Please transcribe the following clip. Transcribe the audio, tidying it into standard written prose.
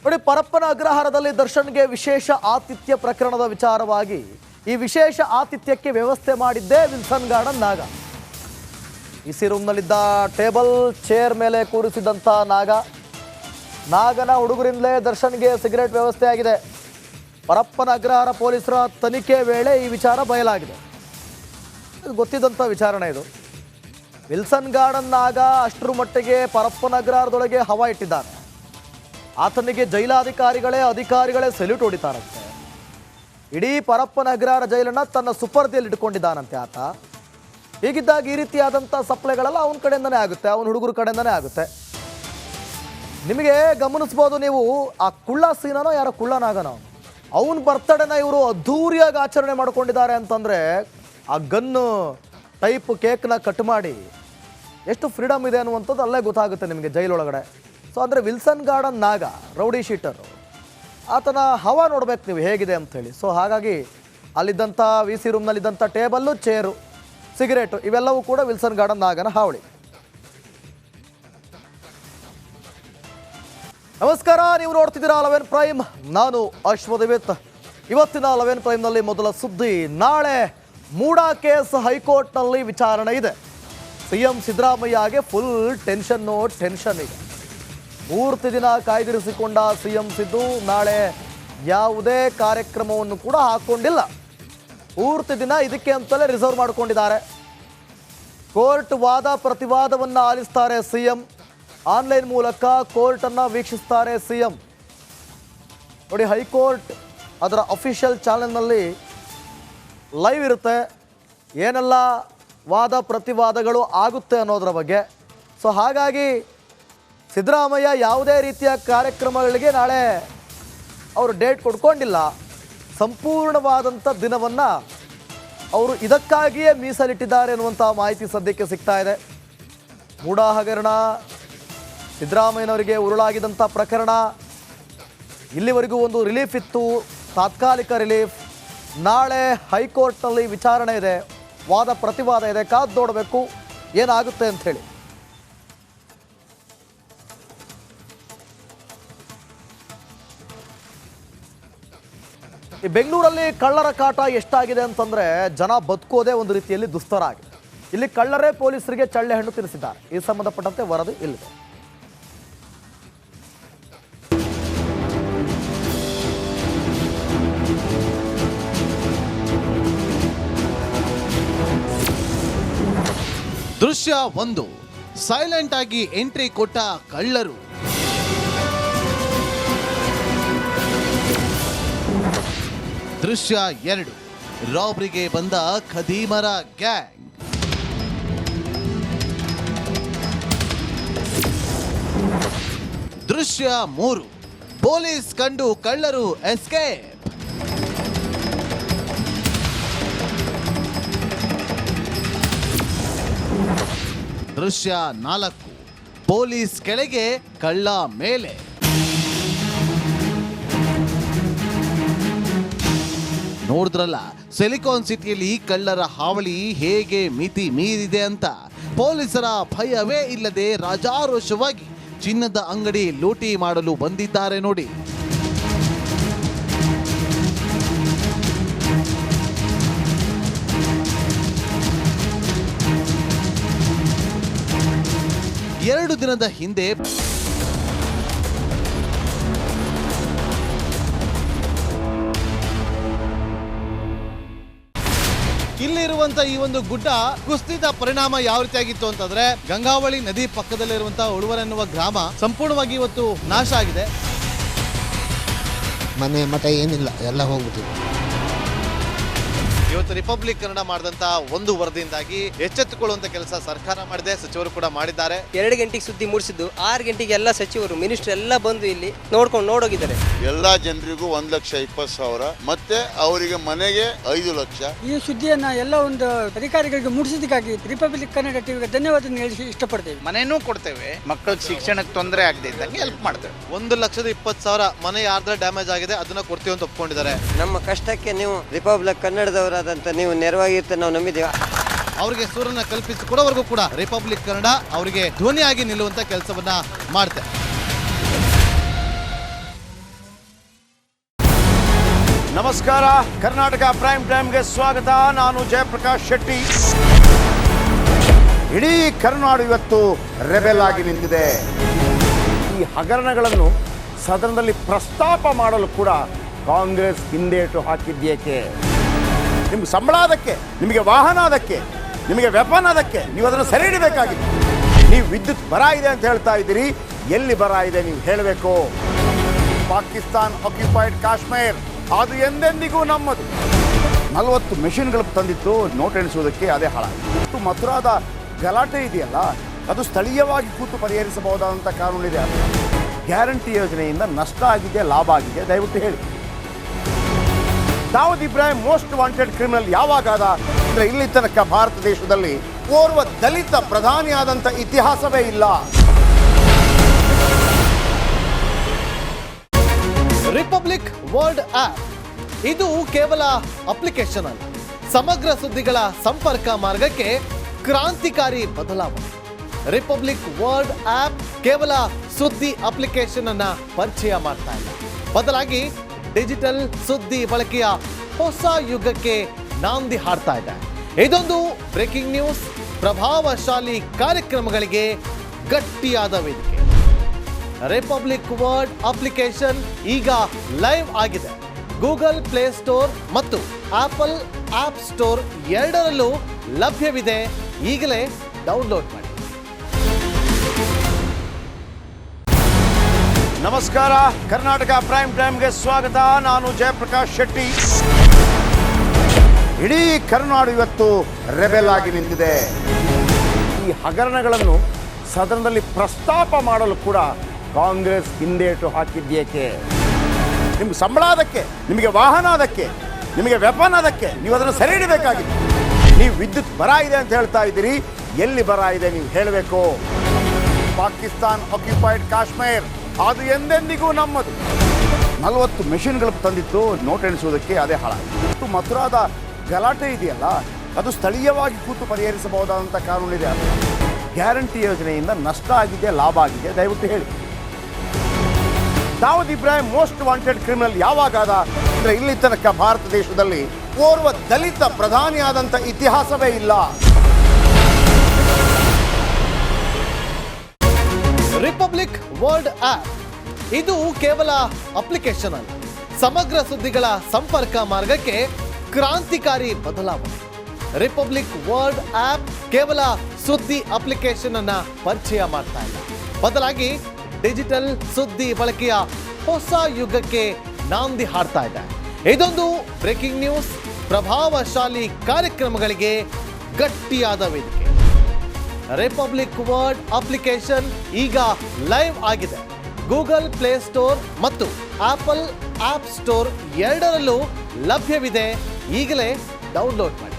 ನೋಡಿ, ಪರಪ್ಪನ ಅಗ್ರಹಾರದಲ್ಲಿ ದರ್ಶನ್ಗೆ ವಿಶೇಷ ಆತಿಥ್ಯ ಪ್ರಕರಣದ ವಿಚಾರವಾಗಿ ಈ ವಿಶೇಷ ಆತಿಥ್ಯಕ್ಕೆ ವ್ಯವಸ್ಥೆ ಮಾಡಿದ್ದೇ ವಿಲ್ಸನ್ ಗಾರ್ಡನ್ ನಾಗ. ಇಸಿ ರೂಮ್ನಲ್ಲಿದ್ದ ಟೇಬಲ್ ಚೇರ್ ಮೇಲೆ ಕೂರಿಸಿದಂಥ ನಾಗನ ಹುಡುಗರಿಂದಲೇ ದರ್ಶನ್ಗೆ ಸಿಗರೇಟ್ ವ್ಯವಸ್ಥೆ ಆಗಿದೆ. ಪರಪ್ಪನ ಅಗ್ರಹಾರ ಪೊಲೀಸರ ತನಿಖೆ ವೇಳೆ ಈ ವಿಚಾರ ಬಯಲಾಗಿದೆ. ಇದು ಗೊತ್ತಿದ್ದಂಥ ವಿಚಾರಣೆ. ಇದು ವಿಲ್ಸನ್ ಗಾರ್ಡನ್ ನಾಗ ಅಷ್ಟರ ಮಟ್ಟಿಗೆ ಪರಪ್ಪನ ಅಗ್ರಹಾರದೊಳಗೆ ಹವಾ ಇಟ್ಟಿದ್ದಾನೆ. ಆತನಿಗೆ ಅಧಿಕಾರಿಗಳೇ ಸೆಲ್ಯೂಟ್ ಹೊಡಿತಾರಂತೆ. ಇಡೀ ಪರಪ್ಪನ ಅಗ್ರಹಾರ ಜೈಲನ್ನು ತನ್ನ ಸುಪರ್ದಿಯಲ್ಲಿ ಇಟ್ಕೊಂಡಿದ್ದಾನಂತೆ ಆತ. ಹೀಗಿದ್ದಾಗ ಈ ರೀತಿಯಾದಂಥ ಸಪ್ಲೈಗಳೆಲ್ಲ ಅವನ ಕಡೆಯಿಂದನೇ ಆಗುತ್ತೆ, ಅವನ ಹುಡುಗರ ಕಡೆಯಿಂದನೇ ಆಗುತ್ತೆ. ನಿಮಗೆ ಗಮನಿಸ್ಬೋದು ನೀವು, ಆ ಕುಳ್ಳ ಸೀನನೋ ಯಾರೋ ಕುಳ್ಳನಾಗನೋ ಅವನ ಬರ್ತಡೇನ ಇವರು ಅದ್ಧೂರಿಯಾಗಿ ಆಚರಣೆ ಮಾಡ್ಕೊಂಡಿದ್ದಾರೆ ಅಂತಂದರೆ ಆ ಗನ್ನು ಟೈಪ್ ಕೇಕ್ನ ಕಟ್ ಮಾಡಿ ಎಷ್ಟು ಫ್ರೀಡಮ್ ಇದೆ ಅನ್ನುವಂಥದ್ದು ಅಲ್ಲೇ ಗೊತ್ತಾಗುತ್ತೆ ನಿಮಗೆ ಜೈಲೊಳಗಡೆ. ಸೊ ಅಂದರೆ ವಿಲ್ಸನ್ ಗಾರ್ಡನ್ ನಾಗ ರೌಡಿ ಶೀಟರು, ಆತನ ಹವಾ ನೋಡ್ಬೇಕು ನೀವು ಹೇಗಿದೆ ಅಂಥೇಳಿ. ಸೊ ಹಾಗಾಗಿ ಅಲ್ಲಿದ್ದಂಥ ಸಿ ರೂಮ್ನಲ್ಲಿದ್ದಂಥ ಟೇಬಲ್ಲು, ಚೇರು, ಸಿಗರೇಟು ಇವೆಲ್ಲವೂ ಕೂಡ ವಿಲ್ಸನ್ ಗಾರ್ಡನ್ ನಾಗನ ಹಾವಳಿ. ನಮಸ್ಕಾರ, ನೀವು ನೋಡ್ತಿದ್ದೀರಾ 11 ಪ್ರೈಮ್. ನಾನು ಅಶ್ವದೇವಿತ್. ಇವತ್ತಿನ 11 ಪ್ರೈಮ್ನಲ್ಲಿ ಮೊದಲ ಸುದ್ದಿ. ನಾಳೆ ಮೂಡಾ ಕೇಸ್ ಹೈಕೋರ್ಟ್ನಲ್ಲಿ ವಿಚಾರಣೆ ಇದೆ. ಸಿಎಂ ಸಿದ್ದರಾಮಯ್ಯಗೆ ಫುಲ್ ಟೆನ್ಷನ್ ಇದೆ. ಪೂರ್ತಿ ದಿನ ಕಾಯ್ದಿರಿಸಿಕೊಂಡ ಸಿಎಂ ಸಿದ್ದು ನಾಳೆ ಯಾವುದೇ ಕಾರ್ಯಕ್ರಮವನ್ನು ಕೂಡ ಹಾಕ್ಕೊಂಡಿಲ್ಲ. ಪೂರ್ತಿ ದಿನ ಇದಕ್ಕೆ ಅಂತಲೇ ರಿಸರ್ವ್ ಮಾಡಿಕೊಂಡಿದ್ದಾರೆ. ಕೋರ್ಟ್ ವಾದ ಪ್ರತಿವಾದವನ್ನು ಆಲಿಸ್ತಾರೆ ಸಿಎಂ. ಆನ್ಲೈನ್ ಮೂಲಕ ಕೋರ್ಟನ್ನು ವೀಕ್ಷಿಸ್ತಾರೆ ಸಿಎಂ. ನೋಡಿ, ಹೈಕೋರ್ಟ್ ಅದರ ಅಫಿಷಿಯಲ್ ಚಾನೆಲ್ನಲ್ಲಿ ಲೈವ್ ಇರುತ್ತೆ, ಏನೆಲ್ಲ ವಾದ ಪ್ರತಿವಾದಗಳು ಆಗುತ್ತೆ ಅನ್ನೋದರ ಬಗ್ಗೆ. ಸೊ ಹಾಗಾಗಿ ಸಿದ್ದರಾಮಯ್ಯ ಯಾವುದೇ ರೀತಿಯ ಕಾರ್ಯಕ್ರಮಗಳಿಗೆ ನಾಳೆ ಅವರು ಡೇಟ್ ಕೊಡ್ಕೊಂಡಿಲ್ಲ. ಸಂಪೂರ್ಣವಾದಂಥ ದಿನವನ್ನು ಅವರು ಇದಕ್ಕಾಗಿಯೇ ಮೀಸಲಿಟ್ಟಿದ್ದಾರೆ ಅನ್ನುವಂಥ ಮಾಹಿತಿ ಸದ್ಯಕ್ಕೆ ಸಿಗ್ತಾ ಇದೆ. ಮೂಡಾ ಹಗರಣ, ಸಿದ್ದರಾಮಯ್ಯನವರಿಗೆ ಉರುಳಾಗಿದ್ದಂಥ ಪ್ರಕರಣ, ಇಲ್ಲಿವರೆಗೂ ಒಂದು ರಿಲೀಫ್ ಇತ್ತು, ತಾತ್ಕಾಲಿಕ ರಿಲೀಫ್. ನಾಳೆ ಹೈಕೋರ್ಟ್ನಲ್ಲಿ ವಿಚಾರಣೆ ಇದೆ, ವಾದ ಪ್ರತಿವಾದ ಇದೆ. ಕಾದು ನೋಡಬೇಕು ಏನಾಗುತ್ತೆ ಅಂಥೇಳಿ. ಈ ಬೆಂಗಳೂರಲ್ಲಿ ಕಳ್ಳರ ಕಾಟ ಎಷ್ಟಾಗಿದೆ ಅಂತಂದರೆ ಜನ ಬದುಕೋದೇ ಒಂದು ರೀತಿಯಲ್ಲಿ ದುಸ್ತರ ಆಗಿದೆ. ಇಲ್ಲಿ ಕಳ್ಳರೇ ಪೊಲೀಸರಿಗೆ ಚಳ್ಳೆ ಹಣ್ಣು ತಿನ್ನಿಸಿದ್ದಾರೆ. ಈ ಸಂಬಂಧಪಟ್ಟಂತೆ ವರದಿ ಇಲ್ಲಿದೆ. ದೃಶ್ಯ 1, ಸೈಲೆಂಟ್ ಆಗಿ ಎಂಟ್ರಿ ಕೊಟ್ಟ ಕಳ್ಳರು. ದೃಶ್ಯ 2, ರಾಬ್ರಿಗೆ ಬಂದ ಖದೀಮರ ಗ್ಯಾಂಗ್. ದೃಶ್ಯ 3, ಪೊಲೀಸ್ ಕಂಡು ಕಳ್ಳರು ಎಸ್ಕೇಪ್. ದೃಶ್ಯ 4, ಪೊಲೀಸ್ ಕೆಳಗೆ ಕಳ್ಳ ಮೇಲೆ. ನೋಡಿದ್ರಲ್ಲ, ಸಿಲಿಕಾನ್ ಸಿಟಿಯಲ್ಲಿ ಕಳ್ಳರ ಹಾವಳಿ ಹೇಗೆ ಮಿತಿ ಮೀರಿದೆ ಅಂತ. ಪೊಲೀಸರ ಭಯವೇ ಇಲ್ಲದೆ ರಾಜಾರೋಷವಾಗಿ ಚಿನ್ನದ ಅಂಗಡಿ ಲೂಟಿ ಮಾಡಲು ಬಂದಿದ್ದಾರೆ ನೋಡಿ. ಎರಡು ದಿನದ ಹಿಂದೆ ಇಲ್ಲಿರುವಂತ ಈ ಒಂದು ಗುಡ್ಡ ಕುಸಿದ ಪರಿಣಾಮ ಯಾವ ರೀತಿಯಾಗಿತ್ತು ಅಂತಂದ್ರೆ, ಗಂಗಾವಳಿ ನದಿ ಪಕ್ಕದಲ್ಲಿರುವಂತಹ ಉಳುವರ್ ಎನ್ನುವ ಗ್ರಾಮ ಸಂಪೂರ್ಣವಾಗಿ ಇವತ್ತು ನಾಶ ಆಗಿದೆ. ಮನೆ ಮಠ ಏನಿಲ್ಲ, ಎಲ್ಲ ಹೋಗ್ಬಿಟ್ಟಿದೆ. ಇವತ್ತು ರಿಪಬ್ಲಿಕ್ ಕನ್ನಡ ಮಾಡಿದಂತ ಒಂದು ವರದಿಯಿಂದಾಗಿ ಎಚ್ಚೆತ್ತುಕೊಳ್ಳುವಂತ ಕೆಲಸ ಸರ್ಕಾರ ಮಾಡಿದೆ, ಸಚಿವರು ಕೂಡ ಮಾಡಿದ್ದಾರೆ. 2 ಗಂಟೆಗೆ ಸುದ್ದಿ ಮೂಡಿಸಿದ್ದು 6 ಗಂಟೆಗೆ ಎಲ್ಲ ಸಚಿವರು ಮಿನಿಸ್ಟರ್ ಎಲ್ಲ ಬಂದು ಇಲ್ಲಿ ನೋಡೋಗಿದ್ದಾರೆ. ಎಲ್ಲಾ ಜನರಿಗೂ 1,20,000 ಮತ್ತೆ ಅವರಿಗೆ ಮನೆಗೆ 5 ಲಕ್ಷ. ಈ ಸುದ್ದಿಯನ್ನ ಎಲ್ಲ ಒಂದು ಅಧಿಕಾರಿಗಳಿಗೆ ಮೂಡಿಸಿದ್ದಕ್ಕಾಗಿ ರಿಪಬ್ಲಿಕ್ ಕನ್ನಡ ಟಿವಿಗೆ ಧನ್ಯವಾದ ಹೇಳಿ ಇಷ್ಟಪಡ್ತೇವೆ. ಮನೆನೂ ಕೊಡ್ತೇವೆ, ಮಕ್ಕಳ ಶಿಕ್ಷಣಕ್ಕೆ ತೊಂದರೆ ಆಗದೆ ಇದ್ದಂಗೆ ಹೆಲ್ಪ್ ಮಾಡ್ತೇವೆ. 1,20,000 ಮನೆ ಯಾರ್ದ್ರ ಡ್ಯಾಮೇಜ್ ಆಗಿದೆ ಅದನ್ನ ಕೊಡ್ತೀವಿ ಅಂತ ಒಪ್ಕೊಂಡಿದ್ದಾರೆ. ನಮ್ಮ ಕಷ್ಟಕ್ಕೆ ನೀವು ರಿಪಬ್ಲಿಕ್ ಕನ್ನಡದವರಾದಂತ ನೀವು ನೆರವಾಗಿರುತ್ತೆ ನಾವು ನಂಬಿದ್ದೇವೆ. ಅವರಿಗೆ ಸೂರನ್ನ ಕಲ್ಪಿಸಿಕೊಡೋವರೆಗೂ ಕೂಡ ರಿಪಬ್ಲಿಕ್ ಕನ್ನಡ ಅವರಿಗೆ ಧ್ವನಿಯಾಗಿ ನಿಲ್ಲುವಂತ ಕೆಲಸವನ್ನ ಮಾಡುತ್ತೆ. ನಮಸ್ಕಾರ, ಕರ್ನಾಟಕ ಪ್ರೈಮ್ ಟೈಮ್ಗೆ ಸ್ವಾಗತ. ನಾನು ಜಯಪ್ರಕಾಶ್ ಶೆಟ್ಟಿ. ಇಡೀ ಕರ್ನಾಡು ಇವತ್ತು ರೆಬೆಲ್ ಆಗಿ ನಿಂತಿದೆ. ಈ ಹಗರಣಗಳನ್ನು ಸದನದಲ್ಲಿ ಪ್ರಸ್ತಾಪ ಮಾಡಲು ಕೂಡ ಕಾಂಗ್ರೆಸ್ ಹಿಂದೇಟು ಹಾಕಿದ್ದೇಕೆ? ನಿಮ್ಗೆ ಸಂಬಳ ಅದಕ್ಕೆ, ನಿಮಗೆ ವಾಹನ ಅದಕ್ಕೆ, ನಿಮಗೆ ವೆಪನ್ ಅದಕ್ಕೆ, ನೀವು ಅದನ್ನು ಸೆರೆ ಹಿಡಿಬೇಕಾಗಿದೆ. ನೀವು ವಿದ್ಯುತ್ ಬರ ಇದೆ ಅಂತ ಹೇಳ್ತಾ ಇದ್ದೀರಿ, ಎಲ್ಲಿ ಬರ ಇದೆ ನೀವು ಹೇಳಬೇಕು. ಪಾಕಿಸ್ತಾನ್ ಆಕ್ಯುಪೈಡ್ ಕಾಶ್ಮೀರ್ ಅದು ಎಂದೆಂದಿಗೂ ನಮ್ಮದು. 40 ಮೆಷಿನ್ಗಳು ತಂದಿತ್ತು ನೋಟ್ ಎಣಿಸುವುದಕ್ಕೆ, ಅದೇ ಹಾಳಾಯಿತು. ಮಥುರಾದ ಗಲಾಟೆ ಇದೆಯಲ್ಲ, ಅದು ಸ್ಥಳೀಯವಾಗಿ ಕೂತು ಪರಿಹರಿಸಬಹುದಾದಂಥ ಕಾನೂನಿದೆ. ಗ್ಯಾರಂಟಿ ಯೋಜನೆಯಿಂದ ನಷ್ಟ ಆಗಿದೆ, ಲಾಭ ಆಗಿದೆ, ದಯವಿಟ್ಟು ಹೇಳಿ. Dawood Ibrahim most wanted criminal ಯಾವಾಗಾದ ಅಂದರೆ ಇಲ್ಲಿ ತನಕ ಭಾರತ ದೇಶದಲ್ಲಿ ಓರ್ವ ದಲಿತ ಪ್ರಧಾನಿಯಾದಂಥ ಇತಿಹಾಸವೇ ಇಲ್ಲ. ರಿಪಬ್ಲಿಕ್ ವರ್ಲ್ಡ್ ಆಪ್ ಇದು ಕೇವಲ ಅಪ್ಲಿಕೇಶನ್ ಅಲ್ಲ, ಸಮಗ್ರ ಸುದ್ದಿಗಳ ಸಂಪರ್ಕ ಮಾರ್ಗಕ್ಕೆ ಕ್ರಾಂತಿಕಾರಿ ಬದಲಾವಣೆ. ರಿಪಬ್ಲಿಕ್ ವರ್ಲ್ಡ್ ಆಪ್ ಕೇವಲ ಸುದ್ದಿ ಅಪ್ಲಿಕೇಶನ್ ಅನ್ನ ಪರಿಚಯ ಮಾಡ್ತಾ ಇಲ್ಲ, ಬದಲಾಗಿ ಡಿಜಿಟಲ್ ಸುದ್ದಿ ಬಳಕೆಯ ಹೊಸ ಯುಗಕ್ಕೆ ನಾಂದಿ ಹಾಡ್ತಾ ಇದೆ. ಇದೊಂದು ಬ್ರೇಕಿಂಗ್ ನ್ಯೂಸ್, ಪ್ರಭಾವಶಾಲಿ ಕಾರ್ಯಕ್ರಮಗಳಿಗೆ ಗಟ್ಟಿಯಾದ ವೇದಿಕೆ. ರಿಪಬ್ಲಿಕ್ ವರ್ಲ್ಡ್ ಅಪ್ಲಿಕೇಶನ್ ಈಗ ಲೈವ್ ಆಗಿದೆ. ಗೂಗಲ್ ಪ್ಲೇ ಸ್ಟೋರ್ ಮತ್ತು ಆಪಲ್ ಆಪ್ ಸ್ಟೋರ್ ಎರಡರಲ್ಲೂ ಲಭ್ಯವಿದೆ. ಈಗಲೇ ಡೌನ್ಲೋಡ್ ಮಾಡಿ. ನಮಸ್ಕಾರ, ಕರ್ನಾಟಕ ಪ್ರೈಮ್ ಟೈಮ್ಗೆ ಸ್ವಾಗತ. ನಾನು ಜಯಪ್ರಕಾಶ್ ಶೆಟ್ಟಿ. ಇಡೀ ಕರ್ನಾಡು ಇವತ್ತು ರೆಬೆಲ್ ಆಗಿ ನಿಂತಿದೆ. ಈ ಹಗರಣಗಳನ್ನು ಸದನದಲ್ಲಿ ಪ್ರಸ್ತಾಪ ಮಾಡಲು ಕೂಡ ಕಾಂಗ್ರೆಸ್ ಹಿಂದೇಟು ಹಾಕಿದ್ದೇಕೆ? ನಿಮ್ಗೆ ಸಂಬಳ ಅದಕ್ಕೆ, ನಿಮಗೆ ವಾಹನ ಅದಕ್ಕೆ, ನಿಮಗೆ ವೆಪನ್ ಅದಕ್ಕೆ, ನೀವು ಅದನ್ನು ಸೆರೆ ಹಿಡಿಬೇಕಾಗಿದೆ. ನೀವು ವಿದ್ಯುತ್ ಬರ ಇದೆ ಅಂತ ಹೇಳ್ತಾ ಇದ್ದೀರಿ, ಎಲ್ಲಿ ಬರ ಇದೆ ನೀವು ಹೇಳಬೇಕು. ಪಾಕಿಸ್ತಾನ್ ಆಕ್ಯುಪೈಡ್ ಕಾಶ್ಮೀರ್ ಅದು ಎಂದೆಂದಿಗೂ ನಮ್ಮದು. 40 ಮೆಷಿನ್ಗಳು ತಂದಿತ್ತು ನೋಟ್ ಎಣಿಸುವುದಕ್ಕೆ, ಅದೇ ಹಾಳಾಯಿತು. ಮಥುರಾದ ಗಲಾಟೆ ಇದೆಯಲ್ಲ, ಅದು ಸ್ಥಳೀಯವಾಗಿ ಕೂತು ಪರಿಹರಿಸಬಹುದಾದಂಥ ಕಾನೂನಿದೆ. ಗ್ಯಾರಂಟಿ ಯೋಜನೆಯಿಂದ ನಷ್ಟ ಆಗಿದೆ, ಲಾಭ ಆಗಿದೆ, ದಯವಿಟ್ಟು ಹೇಳಿ. Dawood Ibrahim most wanted criminal ಯಾವಾಗಾದ ಅಂದರೆ ಇಲ್ಲಿ ತನಕ ಭಾರತ ದೇಶದಲ್ಲಿ ಓರ್ವ ದಲಿತ ಪ್ರಧಾನಿಯಾದಂಥ ಇತಿಹಾಸವೇ ಇಲ್ಲ. ರಿಪಬ್ಲಿಕ್ ವರ್ಲ್ಡ್ ಆಪ್ ಇದು ಕೇವಲ ಅಪ್ಲಿಕೇಶನ್ ಅಲ್ಲ, ಸಮಗ್ರ ಸುದ್ದಿಗಳ ಸಂಪರ್ಕ ಮಾರ್ಗಕ್ಕೆ ಕ್ರಾಂತಿಕಾರಿ ಬದಲಾವಣೆ. ರಿಪಬ್ಲಿಕ್ ವರ್ಲ್ಡ್ ಆಪ್ ಕೇವಲ ಸುದ್ದಿ ಅಪ್ಲಿಕೇಶನ್ ಅನ್ನ ಪರಿಚಯ ಮಾಡ್ತಾ ಇಲ್ಲ, ಬದಲಾಗಿ ಡಿಜಿಟಲ್ ಸುದ್ದಿ ಬಳಕೆಯ ಹೊಸ ಯುಗಕ್ಕೆ ನಾಂದಿ ಹಾಡ್ತಾ ಇದೆ. ಇದೊಂದು ಬ್ರೇಕಿಂಗ್ ನ್ಯೂಸ್, ಪ್ರಭಾವಶಾಲಿ ಕಾರ್ಯಕ್ರಮಗಳಿಗೆ ಗಟ್ಟಿಯಾದ ವೇದಿಕೆ. ರಿಪಬ್ಲಿಕ್ ವರ್ಲ್ಡ್ ಅಪ್ಲಿಕೇಶನ್ ಈಗ ಲೈವ್ ಆಗಿದೆ. ಗೂಗಲ್ ಪ್ಲೇ ಸ್ಟೋರ್ ಮತ್ತು ಆಪಲ್ ಆಪ್ ಸ್ಟೋರ್ ಎರಡರಲ್ಲೂ ಲಭ್ಯವಿದೆ. ಈಗಲೇ ಡೌನ್ಲೋಡ್ ಮಾಡಿ.